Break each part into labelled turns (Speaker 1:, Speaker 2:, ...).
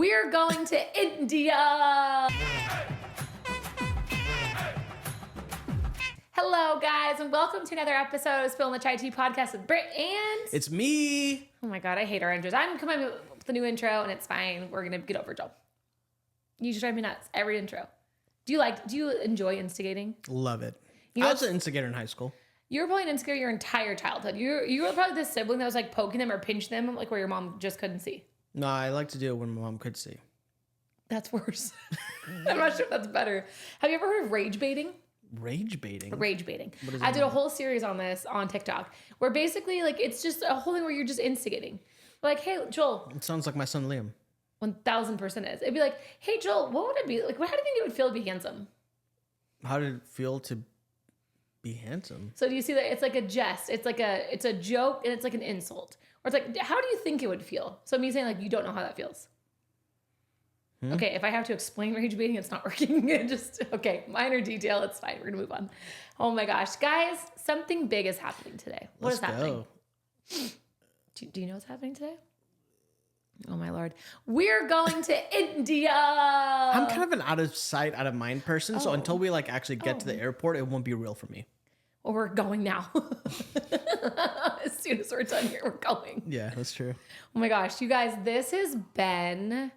Speaker 1: We're going to India. Hello, guys, and welcome to another episode of Spill the Chai Tea podcast with Britt and...
Speaker 2: It's me.
Speaker 1: Oh my God, I hate our intros. I'm coming up with the new intro, and it's fine. We're going to get over Joel. You should drive me nuts. Every intro. Do you enjoy instigating?
Speaker 2: Love it.
Speaker 1: You know,
Speaker 2: I was an instigator in high school.
Speaker 1: You were probably an instigator your entire childhood. You were probably the sibling that was like poking them or pinching them, like where your mom just couldn't see.
Speaker 2: No, I like to do it when my mom could see.
Speaker 1: That's worse. I'm not sure if that's better. Have you ever heard of rage baiting?
Speaker 2: Rage baiting?
Speaker 1: Rage baiting.
Speaker 2: What does
Speaker 1: I
Speaker 2: that
Speaker 1: did
Speaker 2: mean?
Speaker 1: a whole series on this on TikTok where basically like it's just a whole thing where you're just instigating. Like, hey, Joel.
Speaker 2: It sounds like my son Liam.
Speaker 1: 1000% is. It'd be like, hey, Joel, what would it be? Like, how do you think it would feel to be handsome?
Speaker 2: How did it feel to be handsome?
Speaker 1: So do you see that it's like a jest? It's a joke and it's like an insult. Or it's like, how do you think it would feel? So me saying like, you don't know how that feels. Okay, if I have to explain rage baiting, it's not working. Okay, minor detail, it's fine. We're gonna move on. Oh my gosh, guys, something big is happening today. What is happening? Do you know what's happening today? Oh my Lord. We're going to India.
Speaker 2: I'm kind of an out of sight, out of mind person. So until we like actually get to the airport, it won't be real for me.
Speaker 1: Well, we're going now. As soon as we're done here, we're going.
Speaker 2: Yeah, that's true.
Speaker 1: Oh my gosh, you guys, this has been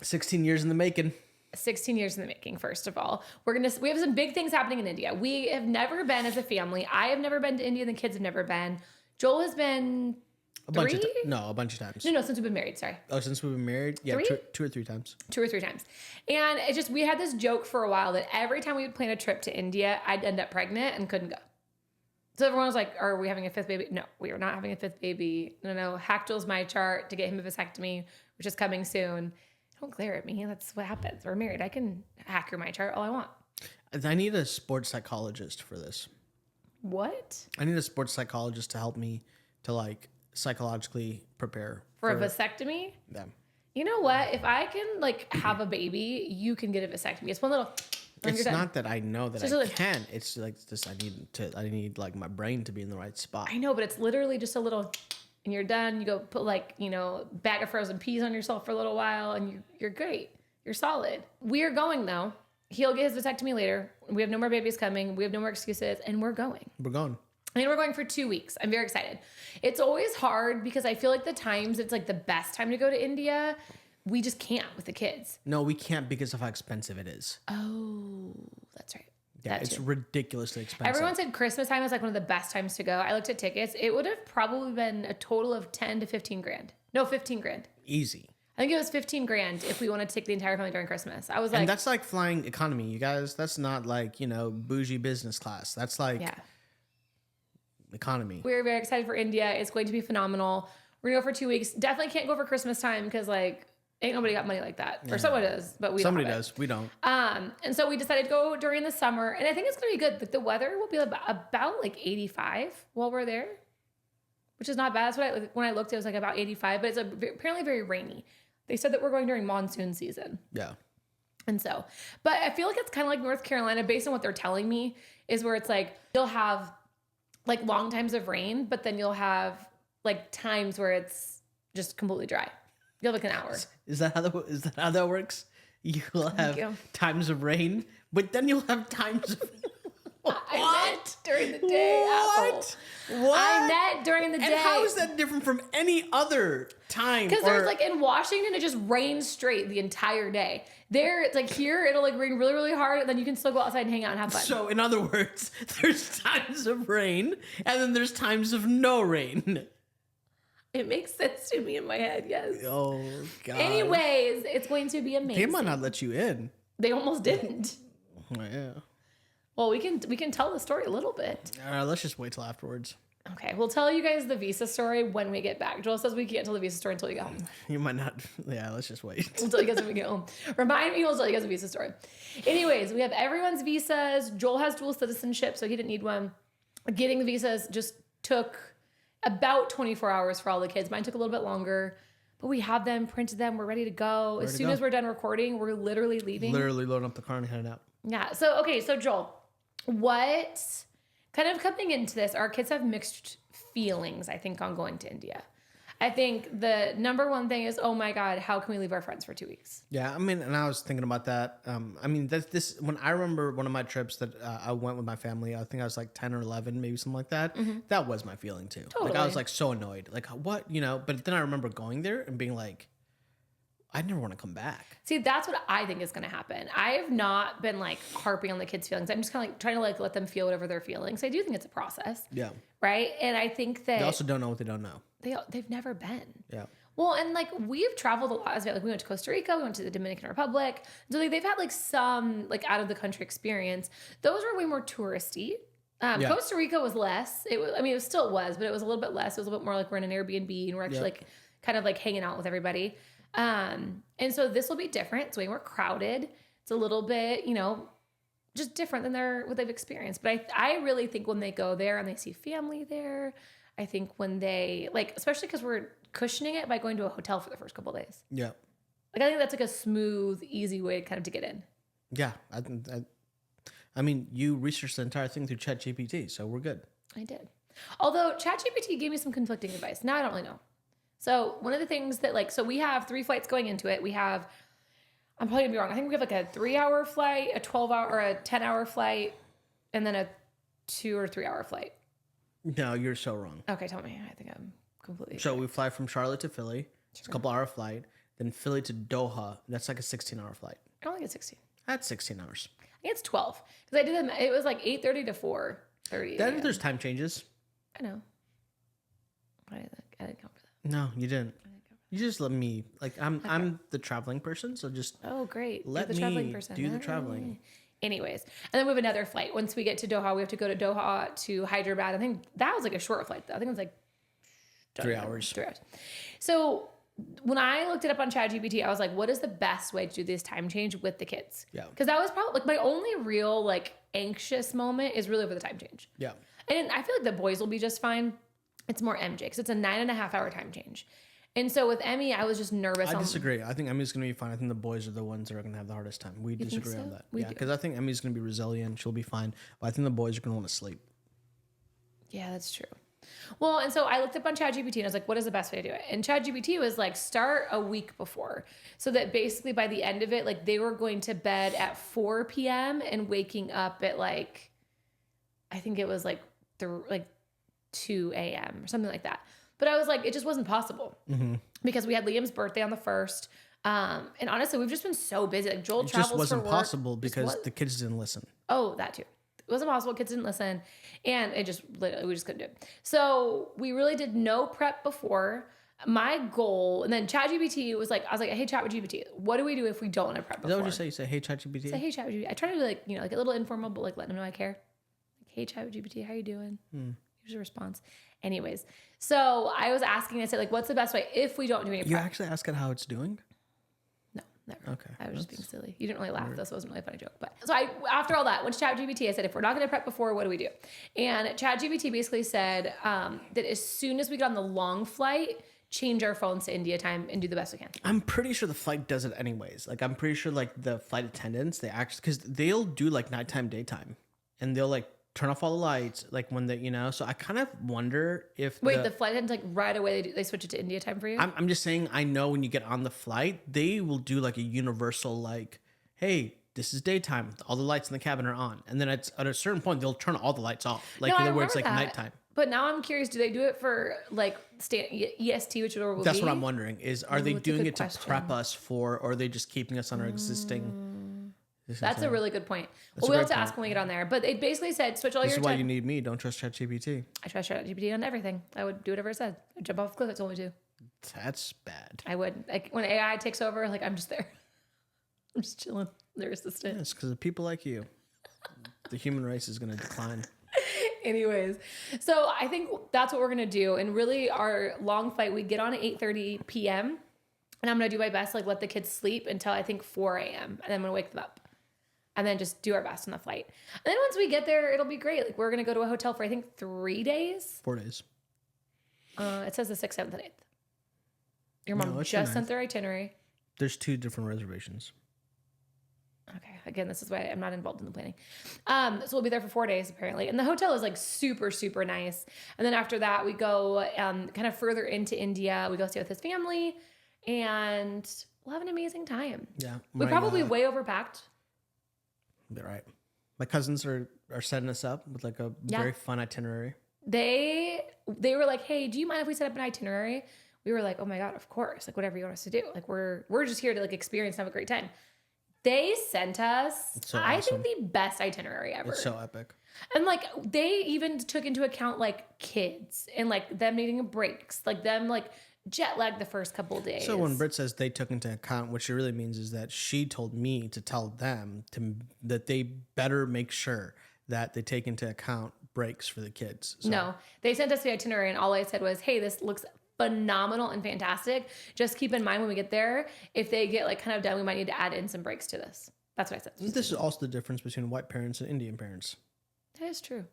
Speaker 2: 16 years in the making.
Speaker 1: 16 years in the making, first of all. We have some big things happening in India. We have never been as a family. I have never been to India. The kids have never been. Joel has been
Speaker 2: A bunch of times.
Speaker 1: No, since we've been married, sorry.
Speaker 2: Oh, since we've been married? Yeah, two or three times.
Speaker 1: 2 or 3 times. And it's just, we had this joke for a while that every time we would plan a trip to India, I'd end up pregnant and couldn't go. So everyone was like, are we having a 5th baby? No, we are not having a 5th baby. No. Hack Joel's my chart to get him a vasectomy, which is coming soon. Don't glare at me. That's what happens. We're married. I can hack your my chart all I want.
Speaker 2: I need a sports psychologist for this.
Speaker 1: What?
Speaker 2: I need a sports psychologist to help me to like psychologically prepare
Speaker 1: For a vasectomy?
Speaker 2: them.
Speaker 1: You know what? If I can like have a baby, you can get a vasectomy. It's one little...
Speaker 2: It's not that I know that
Speaker 1: so
Speaker 2: I can. It's like just I need like my brain to be in the right spot.
Speaker 1: I know, but it's literally just a little, and you're done. You go put like, bag of frozen peas on yourself for a little while, and you're great. You're solid. We are going though. He'll get his vasectomy later. We have no more babies coming. We have no more excuses, and we're going.
Speaker 2: We're going.
Speaker 1: And we're going for 2 weeks. I'm very excited. It's always hard because I feel like the times it's like the best time to go to India, we just can't with the kids.
Speaker 2: No, we can't because of how expensive it is.
Speaker 1: Oh, that's right.
Speaker 2: Yeah, it's ridiculously expensive.
Speaker 1: Everyone said Christmas time was like one of the best times to go. I looked at tickets. It would have probably been a total of 10 to 15 grand. No, 15 grand.
Speaker 2: Easy.
Speaker 1: I think it was 15 grand if we wanted to take the entire family during Christmas. I was like...
Speaker 2: And that's like flying economy, you guys. That's not like, bougie business class. That's like economy.
Speaker 1: We're very excited for India. It's going to be phenomenal. We're going to go for 2 weeks. Definitely can't go for Christmas time because like... Ain't nobody got money like that. Or someone does, but we don't.
Speaker 2: Somebody does. We don't.
Speaker 1: And so we decided to go during the summer. And I think it's going to be good. Like the weather will be about like 85 while we're there, which is not bad. That's what when I looked, it was like about 85, but it's apparently very rainy. They said that we're going during monsoon season.
Speaker 2: Yeah.
Speaker 1: And so, but I feel like it's kind of like North Carolina based on what they're telling me is where it's like, you'll have like long times of rain, but then you'll have like times where it's just completely dry. You'll have like an hour.
Speaker 2: Is that how that works? You'll have times of rain, but then you'll have times of...
Speaker 1: I meant during the day.
Speaker 2: What?
Speaker 1: I meant during the day.
Speaker 2: And how is that different from any other time?
Speaker 1: Because there's like in Washington, it just rains straight the entire day. There, it's like here, it'll like rain really, really hard, and then you can still go outside and hang out and have fun.
Speaker 2: So in other words, there's times of rain, and then there's times of no rain.
Speaker 1: It makes sense to me in my head, yes.
Speaker 2: Oh, God.
Speaker 1: Anyways, it's going to be amazing.
Speaker 2: They might not let you in.
Speaker 1: They almost didn't.
Speaker 2: Oh, yeah.
Speaker 1: Well, we can tell the story a little bit.
Speaker 2: Let's just wait till afterwards.
Speaker 1: Okay, we'll tell you guys the visa story when we get back. Joel says we can't tell the visa story until we get home.
Speaker 2: You might not. Yeah, let's just wait.
Speaker 1: We'll tell you guys when we get home. Remind me, we'll tell you guys the visa story. Anyways, we have everyone's visas. Joel has dual citizenship, so he didn't need one. Getting the visas just took about 24 hours for all the kids. Mine took a little bit longer, but we have them, printed them. We're ready to go. As soon as we're done recording, we're literally leaving.
Speaker 2: Literally loading up the car and heading out.
Speaker 1: Yeah. So, okay. So Joel, what kind of coming into this, our kids have mixed feelings, I think, on going to India. I think the number one thing is, oh my God, how can we leave our friends for 2 weeks?
Speaker 2: Yeah, I mean, and I was thinking about that. I mean, this when I remember one of my trips that I went with my family. I think I was like 10 or 11, maybe something like that. That was my feeling too.
Speaker 1: Totally.
Speaker 2: Like I was like so annoyed. Like what, But then I remember going there and being like, I never want to come back.
Speaker 1: See, that's what I think is going to happen. I have not been like harping on the kids' feelings. I'm just kind of like trying to like let them feel whatever they're feeling. So I do think it's a process.
Speaker 2: Yeah.
Speaker 1: Right. And I think that
Speaker 2: They also don't know what they don't know.
Speaker 1: they've never been.
Speaker 2: Yeah.
Speaker 1: Well, and like we've traveled a lot as well. Like we went to Costa Rica, we went to the Dominican Republic. So like, they've had like some like out of the country experience. Those were way more touristy. Costa Rica was less. It was, I mean, it still was, but it was a little bit less. It was a little bit more like we're in an Airbnb and we're actually like kind of like hanging out with everybody. And so this will be different. It's way more crowded. It's a little bit, just different than what they've experienced. But I really think when they go there and they see family there, I think when they like, especially because we're cushioning it by going to a hotel for the first couple of days.
Speaker 2: Yeah.
Speaker 1: Like I think that's like a smooth, easy way kind of to get in.
Speaker 2: Yeah. I mean, you researched the entire thing through ChatGPT, so we're good.
Speaker 1: I did. Although ChatGPT gave me some conflicting advice. Now I don't really know. So one of the things that so we have 3 flights going into it. We have, I'm probably gonna be wrong. I think we have like a 3-hour flight, a 12-hour or a 10-hour flight, and then a 2 or 3-hour flight.
Speaker 2: No, you're so wrong.
Speaker 1: Okay, tell me. I think I'm completely.
Speaker 2: So we fly from Charlotte to Philly. It's a couple-hour flight. Then Philly to Doha. That's like a 16-hour flight.
Speaker 1: I don't think it's 16.
Speaker 2: That's 16 hours.
Speaker 1: I think it's 12 because I did them. It was like 8:30 to 4:30.
Speaker 2: Then there's time changes.
Speaker 1: I know. I didn't count for that.
Speaker 2: No, you didn't. You just let me I'm the traveling person, so just
Speaker 1: great.
Speaker 2: Let
Speaker 1: You're the traveling person.
Speaker 2: do the traveling.
Speaker 1: Anyways, and then we have another flight. Once we get to Doha, we have to go to Doha to Hyderabad. I think that was like a short flight though. I think it was like
Speaker 2: 3 hours.
Speaker 1: 3 hours. So when I looked it up on ChatGPT, I was like, what is the best way to do this time change with the kids?
Speaker 2: Yeah.
Speaker 1: Because that was probably like my only real like anxious moment is really over the time change.
Speaker 2: Yeah.
Speaker 1: And I feel like the boys will be just fine. It's more MJ because it's a 9.5-hour time change. And so with Emmy, I was just nervous.
Speaker 2: I disagree. I think Emmy's going to be fine. I think the boys are the ones that are going to have the hardest time. We disagree on that. Yeah, because I think Emmy's going to be resilient. She'll be fine. But I think the boys are going to want to sleep.
Speaker 1: Yeah, that's true. Well, and so I looked up on ChatGPT and I was like, what is the best way to do it? And ChatGPT was like, start a week before. So that basically by the end of it, like they were going to bed at 4 p.m. and waking up at like, I think it was like 2 a.m. or something like that. But I was like, it just wasn't possible because we had Liam's birthday on the 1st. And honestly, we've just been so busy. Like Joel travels for work. It just wasn't
Speaker 2: possible because the kids didn't listen.
Speaker 1: Oh, that too. It wasn't possible. Kids didn't listen. And we just couldn't do it. So we really did no prep before. My goal, and then ChatGPT was like, I was like, hey, ChatGPT, what do we do if we don't have prep before?
Speaker 2: Is that what you say? You say, hey, ChatGPT?
Speaker 1: Say, hey, ChatGPT. I try to be like a little informal, but like letting them know I care. Like, hey, ChatGPT, how you doing? Here's a response. Anyways, so I was asking, I said, like, what's the best way if we don't do any prep?
Speaker 2: You actually ask it how it's doing?
Speaker 1: No, never.
Speaker 2: Okay.
Speaker 1: I was just being silly. You didn't really laugh, though, so it wasn't really a funny joke. But so after all that, went to ChatGPT. I said, if we're not going to prep before, what do we do? And ChatGPT basically said that as soon as we get on the long flight, change our phones to India time and do the best we can.
Speaker 2: I'm pretty sure the flight does it anyways. Like, I'm pretty sure, like, the flight attendants, because they'll do, like, nighttime, daytime. And they'll, like, turn off all the lights, like when they, so I kind of wonder if
Speaker 1: the flight attendants like right away they switch it to India time for you.
Speaker 2: I'm just saying, I know when you get on the flight, they will do like a universal like, hey, this is daytime, all the lights in the cabin are on, and then at a certain point they'll turn all the lights off, like where it's like nighttime.
Speaker 1: But now I'm curious, do they do it for like EST, which will
Speaker 2: That's what I'm wondering is, are they doing it to prep us for, or are they just keeping us on our existing?
Speaker 1: That's a really good point. Well, we'll have to ask when we get on there. But it basically said, switch all your...
Speaker 2: This is why you need me. Don't trust ChatGPT.
Speaker 1: I trust ChatGPT on everything. I would do whatever it said. I'd jump off a cliff if it told me to.
Speaker 2: That's bad.
Speaker 1: I would. Like, when AI takes over, like, I'm just there. I'm just chilling. Their assistant.
Speaker 2: Yeah, it's because of people like you. The human race is going to decline.
Speaker 1: Anyways, so I think that's what we're going to do. And really, our long flight, we get on at 8:30 p.m. And I'm going to do my best, like, let the kids sleep until I think 4 a.m. And then I'm going to wake them up. And then just do our best on the flight. And then once we get there, it'll be great. Like, we're going to go to a hotel for, I think, 3 days.
Speaker 2: 4 days.
Speaker 1: It says the 6th, 7th, and 8th. Your mom just sent their itinerary.
Speaker 2: There's 2 different reservations.
Speaker 1: Okay. again, this is why I'm not involved in the planning. So we'll be there for 4 days apparently. And the hotel is like super, super nice. And then after that, we go kind of further into India. We go stay with his family and we'll have an amazing time.
Speaker 2: Yeah.
Speaker 1: We probably way overpacked.
Speaker 2: Be right. My cousins are setting us up with like a very fun itinerary.
Speaker 1: They were like, hey, do you mind if we set up an itinerary? We were like, oh my God, of course. Like whatever you want us to do. Like we're just here to like experience and have a great time. They sent us,
Speaker 2: So
Speaker 1: I
Speaker 2: awesome.
Speaker 1: think, the best itinerary ever.
Speaker 2: It's so epic.
Speaker 1: And like they even took into account like kids and like them needing breaks, like them like jet lag the first couple of days.
Speaker 2: So when Britt says they took into account, what she really means is that she told me to tell them that they better make sure that they take into account breaks for the kids. So.
Speaker 1: No, they sent us the itinerary and all I said was, hey, this looks phenomenal and fantastic. Just keep in mind when we get there, if they get like kind of done, we might need to add in some breaks to this. That's what I said.
Speaker 2: This is also the difference between white parents and Indian parents.
Speaker 1: That is true.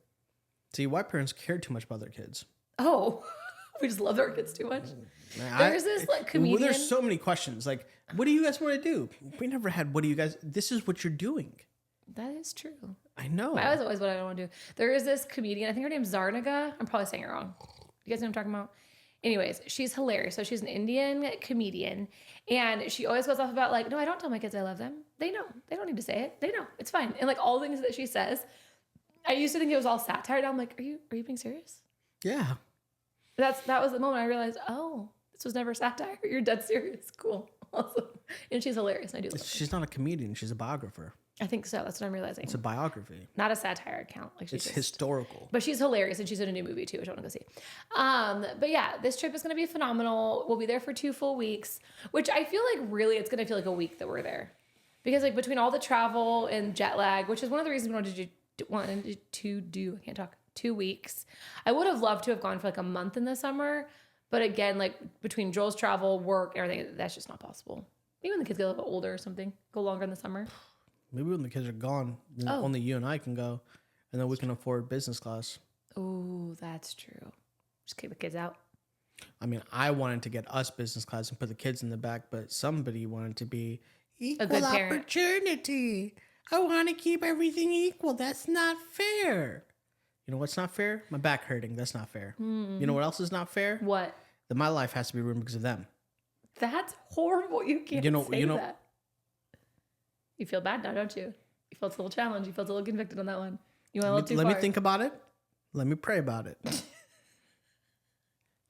Speaker 2: See, white parents care too much about their kids.
Speaker 1: Oh, we just love our kids too much. There's this like comedian.
Speaker 2: Well, there's so many questions. Like, what do you guys want to do? We never had, what do you guys, this is what you're doing.
Speaker 1: That is true.
Speaker 2: I know.
Speaker 1: That was always what I want to do. There is this comedian, I think her name's Zarnaga. I'm probably saying it wrong. You guys know what I'm talking about? Anyways, she's hilarious. So she's an Indian comedian and she always goes off about like, no, I don't tell my kids I love them. They know. They don't need to say it. They know. It's fine. And like all the things that she says, I used to think it was all satire. Now I'm like, are you being serious?
Speaker 2: Yeah.
Speaker 1: That was the moment I realized, oh, this was never satire. You're dead serious. Cool. Awesome. And she's hilarious. I do love her.
Speaker 2: She's not a comedian. She's a biographer.
Speaker 1: I think so. That's what I'm realizing.
Speaker 2: It's a biography.
Speaker 1: Not a satire account. Like
Speaker 2: It's historical.
Speaker 1: But she's hilarious and she's in a new movie too, which I want to go see. But yeah, this trip is going to be phenomenal. We'll be there for 2 full weeks, which I feel like really it's going to feel like a week that we're there. Because like between all the travel and jet lag, which is one of the reasons we wanted to do, I can't talk, 2 weeks. I would have loved to have gone for like a month in the summer. But again, like between Joel's travel, work, everything, that's just not possible. Maybe when the kids get a little bit older or something, go longer in the summer.
Speaker 2: Maybe when the kids are gone, then only you and I can go, and then we can afford business class.
Speaker 1: Oh, that's true. Just kick the kids out.
Speaker 2: I mean, I wanted to get us business class and put the kids in the back, but somebody wanted to be equal opportunity. I want to keep everything equal. That's not fair. You know what's not fair? My back hurting. That's not fair. You know what else is not fair?
Speaker 1: What?
Speaker 2: That my life has to be ruined because of them.
Speaker 1: That's horrible. You can't say that. You feel bad now, don't you? You felt a little challenged. You felt a little convicted on that one. You went a little too far.
Speaker 2: Let me think about it. Let me pray about it.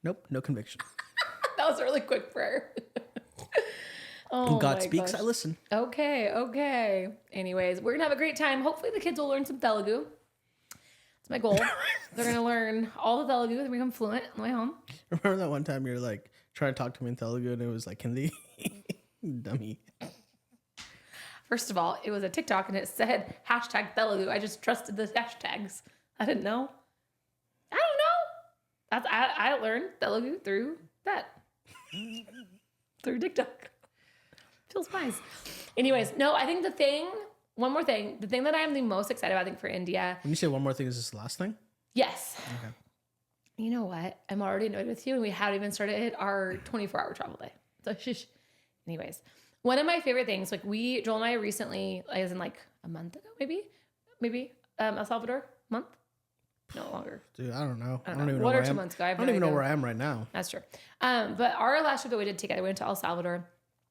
Speaker 2: Nope, no conviction.
Speaker 1: That was a really quick prayer. Oh,
Speaker 2: when God speaks, I listen.
Speaker 1: Okay. Anyways, we're going to have a great time. Hopefully the kids will learn some Telugu. That's my goal. They're going to learn all the Telugu and become fluent on the way home.
Speaker 2: Remember that one time you were like trying to talk to me in Telugu and it was like Hindi? Dummy.
Speaker 1: First of all, it was a TikTok and it said hashtag Telugu. I just trusted the hashtags. I didn't know. I don't know. I learned Telugu through that. Through TikTok. Feels nice. Anyways, no, I think one more thing, the thing that I am the most excited about, I think, for India.
Speaker 2: When you say one more thing, is this the last thing?
Speaker 1: Yes.
Speaker 2: Okay.
Speaker 1: You know what? I'm already annoyed with you and we haven't even started our 24-hour travel day. So, anyways. One of my favorite things, like Joel and I recently, as in like a month ago, maybe, El Salvador, month? No longer.
Speaker 2: Dude, I don't know.
Speaker 1: I don't even know. 1 or 2 months ago.
Speaker 2: I don't even know where I am right now.
Speaker 1: That's true. But our last trip that we did together, we went to El Salvador.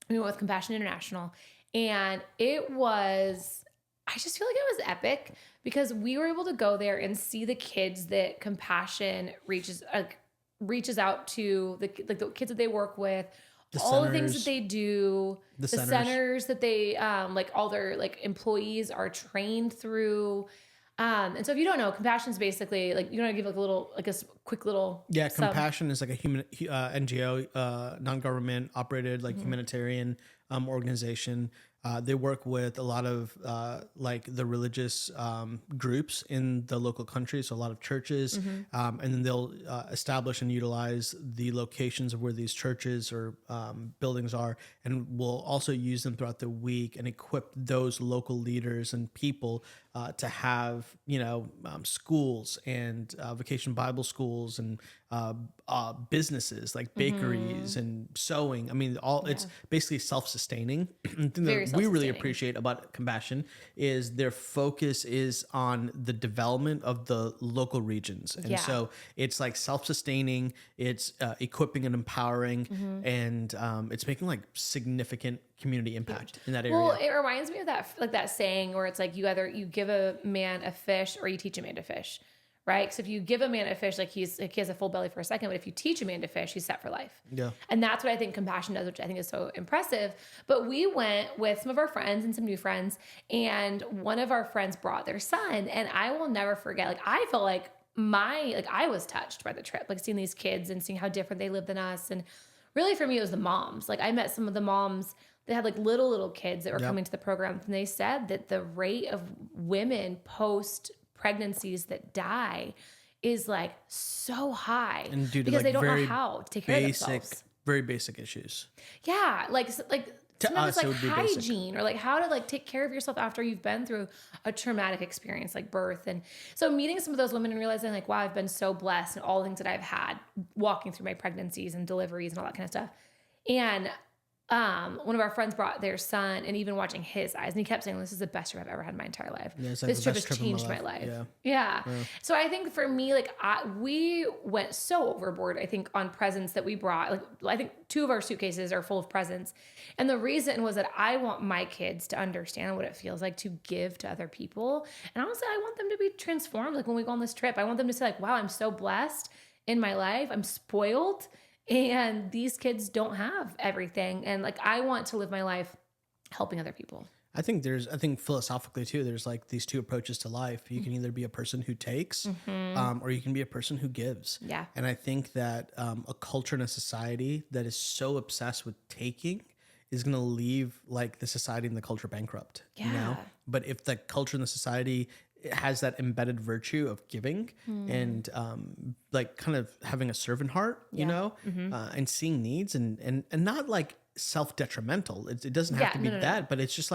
Speaker 1: We went with Compassion International. And it was, I just feel like it was epic because we were able to go there and see the kids that Compassion reaches out to, the kids that they work with, all the things that they do, the centers that they like all their like employees are trained through. And so if you don't know, Compassion is basically like, you want to give like a little, like a quick little. Yeah.
Speaker 2: Compassion is like a human NGO, non-government operated, like humanitarian organization. They work with a lot of like the religious groups in the local country, so a lot of churches, and then they'll establish and utilize the locations of where these churches or buildings are, and will also use them throughout the week and equip those local leaders and people to have schools and vacation Bible schools and businesses like bakeries and sewing. I mean, it's basically self-sustaining. The we really
Speaker 1: self-sustaining.
Speaker 2: appreciate about Compassion is their focus is on the development of the local regions. And
Speaker 1: Yeah.
Speaker 2: so it's like self-sustaining, it's equipping and empowering, and it's making like significant community impact in that area.
Speaker 1: Well, it reminds me of that saying where it's like you give a man a fish or you teach a man to fish, right? Because if you give a man a fish, he has a full belly for a second, but if you teach a man to fish, he's set for life.
Speaker 2: Yeah.
Speaker 1: And that's what I think Compassion does, which I think is so impressive. But we went with some of our friends and some new friends, and one of our friends brought their son, and I will never forget. I felt like I was touched by the trip, seeing these kids and seeing how different they live than us. And really for me, it was the moms. I met some of the moms that had little kids that were coming to the program, and they said that the rate of women post pregnancies that die is so high,
Speaker 2: and due to
Speaker 1: because they don't know how to take care of themselves.
Speaker 2: Very basic issues.
Speaker 1: Yeah, sometimes
Speaker 2: us,
Speaker 1: it's
Speaker 2: it would be basic.
Speaker 1: hygiene or how to take care of yourself after you've been through a traumatic experience like birth. And so meeting some of those women and realizing wow, I've been so blessed and all the things that I've had walking through my pregnancies and deliveries and all that kind of stuff. And one of our friends brought their son, and even watching his eyes, and he kept saying, "This is the best trip I've ever had in my entire life.
Speaker 2: Yeah,
Speaker 1: this trip has changed my life." Yeah. So I think for me, we went so overboard, I think, on presents that we brought. I think 2 of our suitcases are full of presents. And the reason was that I want my kids to understand what it feels like to give to other people. And honestly, I want them to be transformed. When we go on this trip, I want them to say wow, I'm so blessed in my life. I'm spoiled. And these kids don't have everything. And I want to live my life helping other people.
Speaker 2: I think philosophically too, there's these 2 approaches to life. You can either be a person who takes, or you can be a person who gives.
Speaker 1: Yeah.
Speaker 2: And I think that a culture and a society that is so obsessed with taking is going to leave the society and the culture bankrupt.
Speaker 1: Yeah.
Speaker 2: But if the culture and the society has that embedded virtue of giving and kind of having a servant heart, and seeing needs and not self-detrimental. It doesn't have to be that, but it's just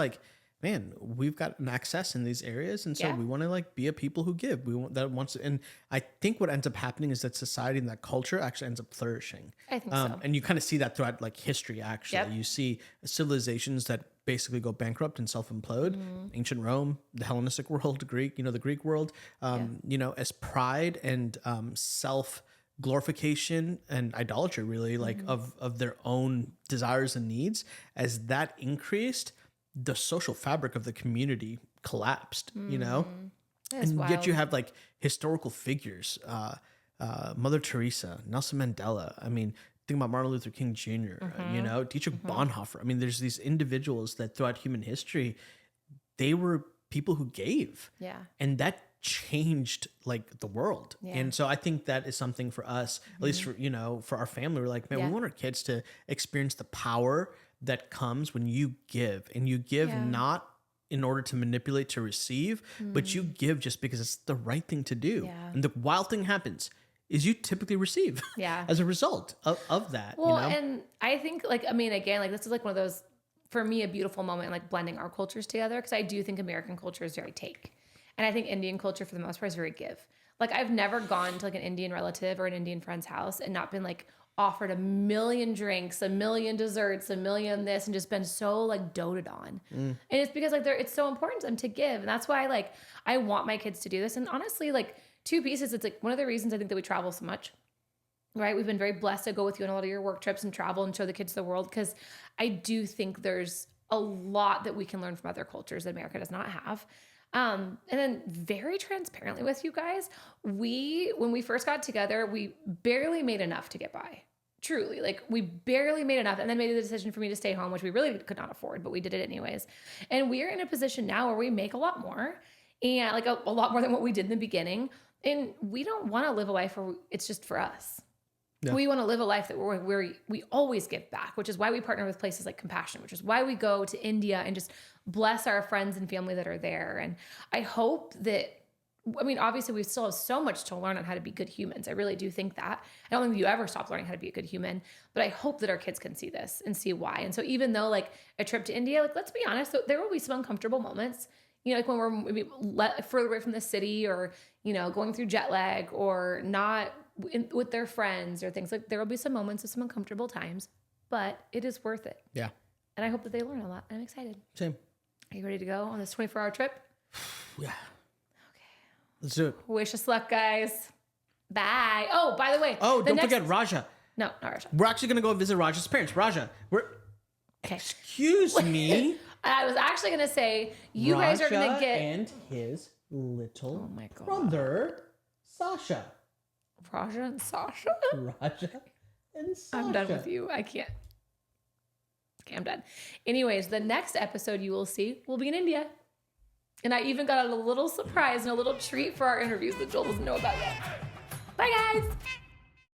Speaker 2: man, we've got an access in these areas, and so we want to be a people who give. We want that once, and I think what ends up happening is that society and that culture actually ends up flourishing.
Speaker 1: I think so.
Speaker 2: And you kind of see that throughout history. Actually, you see civilizations that basically go bankrupt and self-implode. Ancient Rome, the Hellenistic world, the Greek world. As pride and self glorification and idolatry, really, of their own desires and needs, as that increased, the social fabric of the community collapsed,
Speaker 1: That's
Speaker 2: and
Speaker 1: wild.
Speaker 2: yet you have historical figures, Mother Teresa, Nelson Mandela. I mean, think about Martin Luther King Jr., Dietrich Bonhoeffer. I mean, there's these individuals that throughout human history, they were people who gave.
Speaker 1: Yeah.
Speaker 2: And that changed the world.
Speaker 1: Yeah.
Speaker 2: And so I think that is something for us, at least for our family. We're man, we want our kids to experience the power that comes when you give, and you give not in order to manipulate to receive, but you give just because it's the right thing to do.
Speaker 1: Yeah.
Speaker 2: And the wild thing happens is you typically receive as a result of that.
Speaker 1: Well, and I think again, this is one of those, for me, a beautiful moment, blending our cultures together. Because I do think American culture is very take. And I think Indian culture for the most part is very give. I've never gone to an Indian relative or an Indian friend's house and not been offered 1 million drinks, 1 million desserts, 1 million this, and just been so doted on. And it's because it's so important to them to give. And that's why I want my kids to do this. And honestly, 2 pieces, it's one of the reasons I think that we travel so much, right? We've been very blessed to go with you on a lot of your work trips and travel and show the kids the world. Because I do think there's a lot that we can learn from other cultures that America does not have. And then very transparently with you guys, when we first got together, we barely made enough to get by. Truly, we barely made enough, and then made the decision for me to stay home, which we really could not afford, but we did it anyways. And we are in a position now where we make a lot more, and a lot more than what we did in the beginning. And we don't want to live a life where it's just for us. Yeah. We want to live a life that where we always give back, which is why we partner with places like Compassion, which is why we go to India and just bless our friends and family that are there. And I hope that, obviously we still have so much to learn on how to be good humans. I really do think that. I don't think you ever stop learning how to be a good human, but I hope that our kids can see this and see why. And so even though a trip to India, let's be honest, there will be some uncomfortable moments, when we're maybe further away from the city, or, going through jet lag, or not with their friends or things. There will be some moments of some uncomfortable times, but it is worth it.
Speaker 2: Yeah.
Speaker 1: And I hope that they learn a lot. I'm excited.
Speaker 2: Same.
Speaker 1: Are you ready to go on this 24-hour trip?
Speaker 2: Yeah. Okay. Let's do it.
Speaker 1: Wish us luck, guys. Bye. Oh, by the way.
Speaker 2: Oh, don't forget Raja.
Speaker 1: No, not Raja.
Speaker 2: We're actually going to go visit Raja's parents. Raja,
Speaker 1: Okay.
Speaker 2: Excuse me.
Speaker 1: I was actually going to say, you guys are going to get...
Speaker 2: and his little
Speaker 1: Oh my God.
Speaker 2: brother, Sasha.
Speaker 1: Raja and Sasha?
Speaker 2: Raja and Sasha.
Speaker 1: I'm done with you. I can't. Okay, I'm done. Anyways, the next episode you will see will be in India. And I even got a little surprise and a little treat for our interviews that Joel doesn't know about yet. Bye, guys.